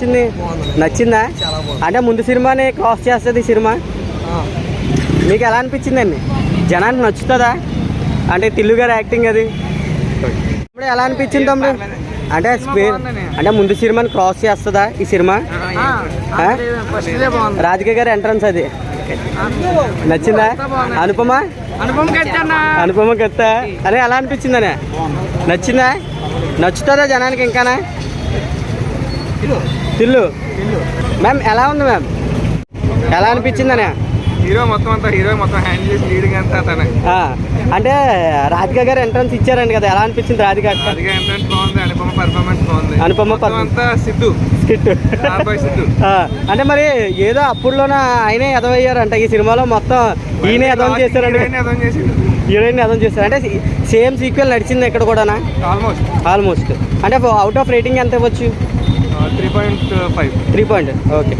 అనిపించింది? నచ్చిందా? అంటే ముందు సినిమాని క్రాస్ చేస్తుంది ఈ సినిమా. మీకు ఎలా అనిపించిందండి? జనానికి నచ్చుతుందా? అంటే తిల్లు గారి యాక్టింగ్ అది ఇప్పుడు ఎలా అనిపించింది తమ్ముడు? అంటే ముందు సినిమాని క్రాస్ చేస్తుందా ఈ సినిమా? రాజకీయ గారి ఎంట్రన్స్ అది నచ్చిందా? అనుపమ కత్త అదే ఎలా అనిపించిందనే? నచ్చిందా? నచ్చుతుందా జనానికి ఇంకానా? తిల్లు మ్యామ్ ఎలా ఉంది మ్యామ్? ఎలా అనిపించిందనే? హీరో మొత్తం హ్యాండిల్ చేసి లీడింగ్ అంతా తనే. అంటే రాధిక గారు ఎంట్రన్స్ ఇచ్చారండి కదా, ఎలా అనిపించింది? రాధిక ఎంట్రన్స్ బాగుంది, అనుపమ పర్ఫార్మెన్స్ బాగుంది. అనుపమ అంతా సిద్ధు స్కిట్ సిద్ధు. అంటే మరి ఏదో అప్పుడులోన ఆయనే ఎదవయ్యారంట, ఈ సినిమాలో మొత్తం ఈయన ఎదవం చేశారండి. హీరోయిన్ ఎదవం చేశారు అంటే సేమ్ సీక్వెల్ నడిచింది ఇక్కడ కూడా ఆల్మోస్ట్. అంటే అవుట్ ఆఫ్ రేటింగ్ ఎంత ఇవ్వచ్చు? 3.5. 3 ఓకే.